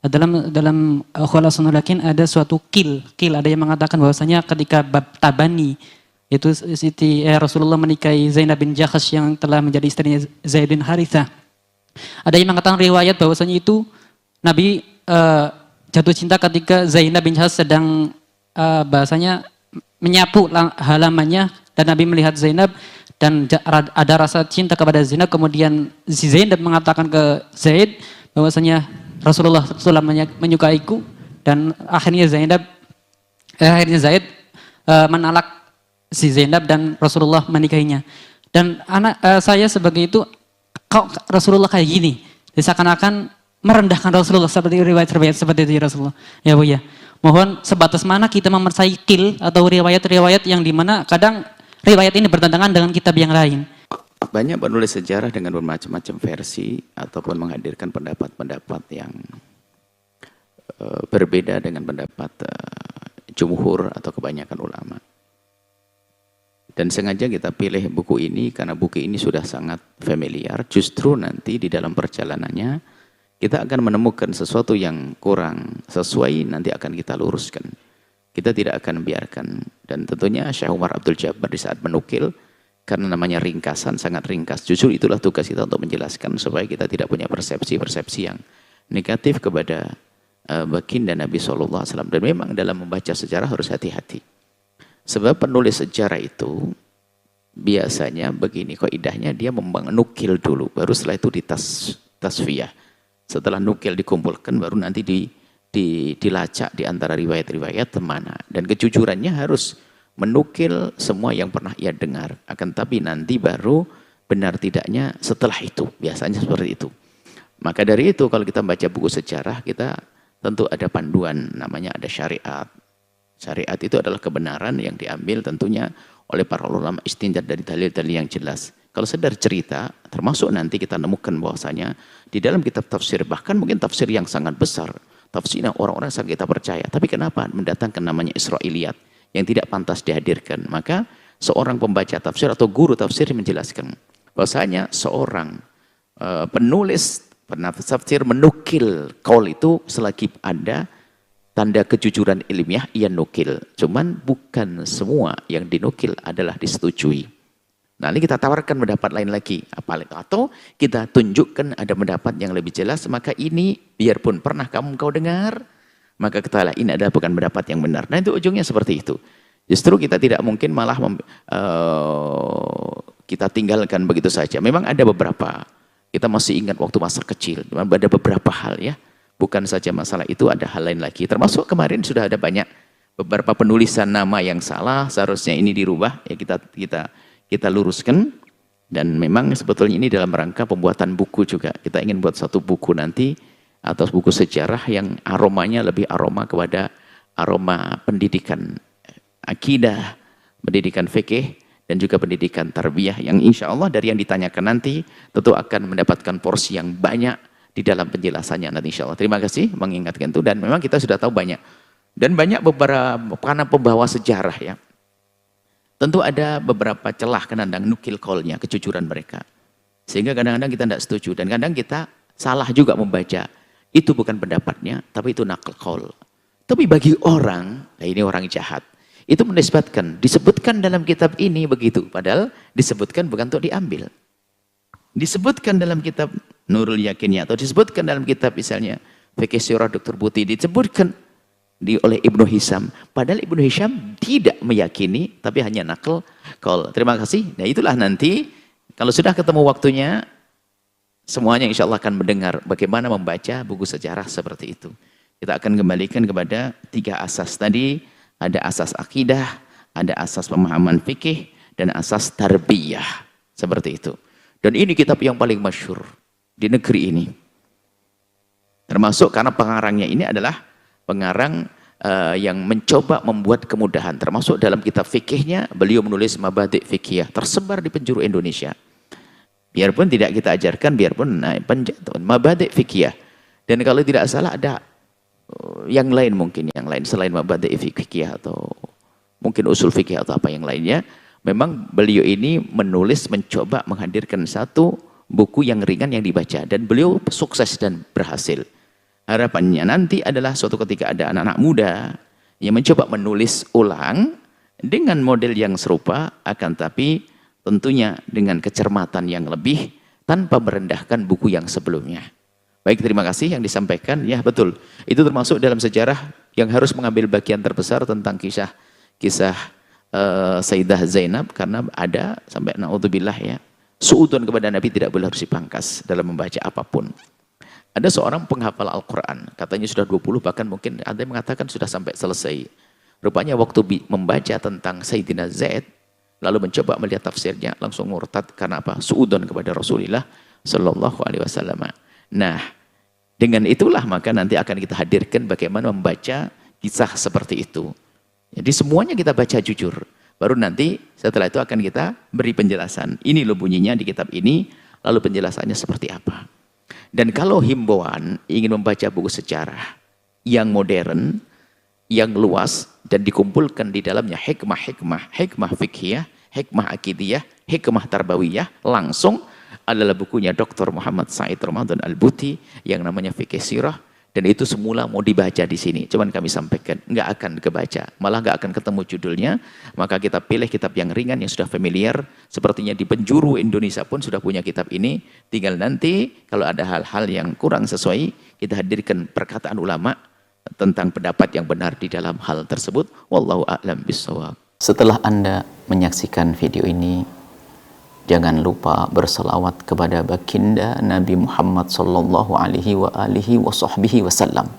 dalam Khulasatul Lakin ada suatu kil ada yang mengatakan bahwasanya ketika bab tabani itu Rasulullah menikahi Zainab bin Jahsy yang telah menjadi istrinya Zaid bin Harithah. Ada yang mengatakan riwayat bahwasanya itu Nabi jatuh cinta ketika Zainab bin Jahsy sedang bahasanya menyapu halamannya dan Nabi melihat Zainab dan ada rasa cinta kepada Zainab. Kemudian si Zainab mengatakan ke Zaid bahwasanya Rasulullah SAW menyukaiku, dan akhirnya Zaid menalak si Zainab dan Rasulullah menikahinya. Dan saya sebagai itu, kok Rasulullah kayak gini, seakan-akan merendahkan Rasulullah seperti riwayat-riwayat seperti itu ya Rasulullah. Ya Bu ya. Mohon sebatas mana kita memercayai kil atau riwayat-riwayat yang dimana kadang riwayat ini bertentangan dengan kitab yang lain. Banyak penulis sejarah dengan bermacam-macam versi ataupun menghadirkan pendapat-pendapat yang berbeda dengan pendapat jumhur atau kebanyakan ulama. Dan sengaja kita pilih buku ini karena buku ini sudah sangat familiar. Justru nanti di dalam perjalanannya kita akan menemukan sesuatu yang kurang sesuai, nanti akan kita luruskan. Kita tidak akan biarkan. Dan tentunya Syekh Umar Abdul Jabbar di saat menukil, karena namanya ringkasan, sangat ringkas. Justru itulah tugas kita untuk menjelaskan supaya kita tidak punya persepsi-persepsi yang negatif kepada baginda Nabi SAW. Dan memang dalam membaca sejarah harus hati-hati. Sebab penulis sejarah itu biasanya begini kaidahnya, dia menukil dulu, baru setelah itu tasfiyah. Setelah nukil dikumpulkan, baru nanti dilacak di antara riwayat-riwayat mana. Dan kejujurannya harus menukil semua yang pernah ia dengar. Akan tapi nanti baru benar tidaknya setelah itu. Biasanya seperti itu. Maka dari itu kalau kita baca buku sejarah, kita tentu ada panduan, namanya ada syariat. Syariat itu adalah kebenaran yang diambil tentunya oleh para ulama istinjad dari dalil-dalil yang jelas. Kalau sekedar cerita, termasuk nanti kita nemukan bahwasanya di dalam kitab tafsir, bahkan mungkin tafsir yang sangat besar, tafsirnya orang-orang sangat kita percaya. Tapi kenapa mendatangkan namanya Israiliyat yang tidak pantas dihadirkan? Maka seorang pembaca tafsir atau guru tafsir menjelaskan bahwasanya seorang penulis tafsir menukil kaul itu selagi ada tanda kejujuran ilmiah, ia nukil. Cuman bukan semua yang dinukil adalah disetujui. Nanti kita tawarkan pendapat lain lagi, atau kita tunjukkan ada pendapat yang lebih jelas. Maka ini biarpun pernah kau dengar, maka ketahuilah ini adalah bukan pendapat yang benar. Nah itu ujungnya seperti itu. Justru kita tidak mungkin malah kita tinggalkan begitu saja. Memang ada beberapa, kita masih ingat waktu masa kecil, ada beberapa hal ya. Bukan saja masalah itu, ada hal lain lagi. Termasuk kemarin sudah ada banyak beberapa penulisan nama yang salah, seharusnya ini dirubah, ya kita luruskan. Dan memang sebetulnya ini dalam rangka pembuatan buku juga. Kita ingin buat satu buku nanti atau buku sejarah yang aromanya lebih aroma kepada aroma pendidikan akidah, pendidikan fikih, dan juga pendidikan tarbiyah yang insya Allah dari yang ditanyakan nanti tentu akan mendapatkan porsi yang banyak di dalam penjelasannya nanti insya Allah. Terima kasih mengingatkan itu. Dan memang kita sudah tahu banyak. Dan banyak beberapa karena pembawa sejarah ya. Tentu ada beberapa celah kadang-kadang nukil kaulnya, kejujuran mereka. Sehingga kadang-kadang kita tidak setuju. Dan kadang kita salah juga membaca. Itu bukan pendapatnya, tapi itu nakal kaul. Tapi bagi orang, nah ini orang jahat, itu disebutkan dalam kitab ini begitu. Padahal disebutkan bukan untuk diambil. Disebutkan dalam kitab Nurul Yakinnya, atau disebutkan dalam kitab misalnya Fikih Sirah Dr. Buti, disebutkan oleh Ibnu Hisham. Padahal Ibnu Hisham tidak meyakini, tapi hanya nakal kaul. Terima kasih. Nah itulah nanti, kalau sudah ketemu waktunya, semuanya insya Allah akan mendengar bagaimana membaca buku sejarah seperti itu. Kita akan kembalikan kepada 3 asas tadi. Ada asas akidah, ada asas pemahaman fikih, dan asas tarbiyah. Seperti itu. Dan ini kitab yang paling masyhur di negeri ini. Termasuk karena pengarangnya ini adalah pengarang yang mencoba membuat kemudahan. Termasuk dalam kitab fikihnya, beliau menulis Mabadi' Fikiyah, tersebar di penjuru Indonesia. Biarpun tidak kita ajarkan, biarpun Mabadi' Fikiyah. Dan kalau tidak salah ada yang lain mungkin, yang lain selain Mabadi' Fikiyah atau mungkin usul fikih atau apa yang lainnya. Memang beliau ini menulis, mencoba menghadirkan satu buku yang ringan yang dibaca. Dan beliau sukses dan berhasil. Harapannya nanti adalah suatu ketika ada anak-anak muda yang mencoba menulis ulang dengan model yang serupa, akan tapi tentunya dengan kecermatan yang lebih tanpa merendahkan buku yang sebelumnya. Baik, terima kasih yang disampaikan. Ya, betul. Itu termasuk dalam sejarah yang harus mengambil bagian terbesar tentang kisah Sayyidah Zainab, karena ada sampai naudzubillah ya, suudzon kepada Nabi tidak boleh harus dipangkas dalam membaca apapun. Ada seorang penghafal Al-Quran, katanya sudah 20, bahkan mungkin ada yang mengatakan sudah sampai selesai. Rupanya waktu membaca tentang Sayyidina Zaid, lalu mencoba melihat tafsirnya, langsung murtad. Karena apa? Suudzon kepada Rasulullah Sallallahu Alaihi Wasallam. Nah, dengan itulah maka nanti akan kita hadirkan bagaimana membaca kisah seperti itu. Jadi semuanya kita baca jujur. Baru nanti setelah itu akan kita beri penjelasan. Ini loh bunyinya di kitab ini, lalu penjelasannya seperti apa. Dan kalau himbauan ingin membaca buku sejarah yang modern, yang luas, dan dikumpulkan di dalamnya hikmah fikhiyah, hikmah akidiyah, hikmah tarbawiyah, langsung adalah bukunya Dr. Muhammad Said Ramadan Al-Buti yang namanya Fikih Sirah. Dan itu semula mau dibaca di sini, cuman kami sampaikan nggak akan kebaca, malah nggak akan ketemu judulnya. Maka kita pilih kitab yang ringan, yang sudah familiar. Sepertinya di penjuru Indonesia pun sudah punya kitab ini. Tinggal nanti kalau ada hal-hal yang kurang sesuai, kita hadirkan perkataan ulama tentang pendapat yang benar di dalam hal tersebut. Wallahu a'lam bishawab. Setelah Anda menyaksikan video ini, jangan lupa berselawat kepada baginda Nabi Muhammad sallallahu alaihi wa alihi wa sahbihi wasallam.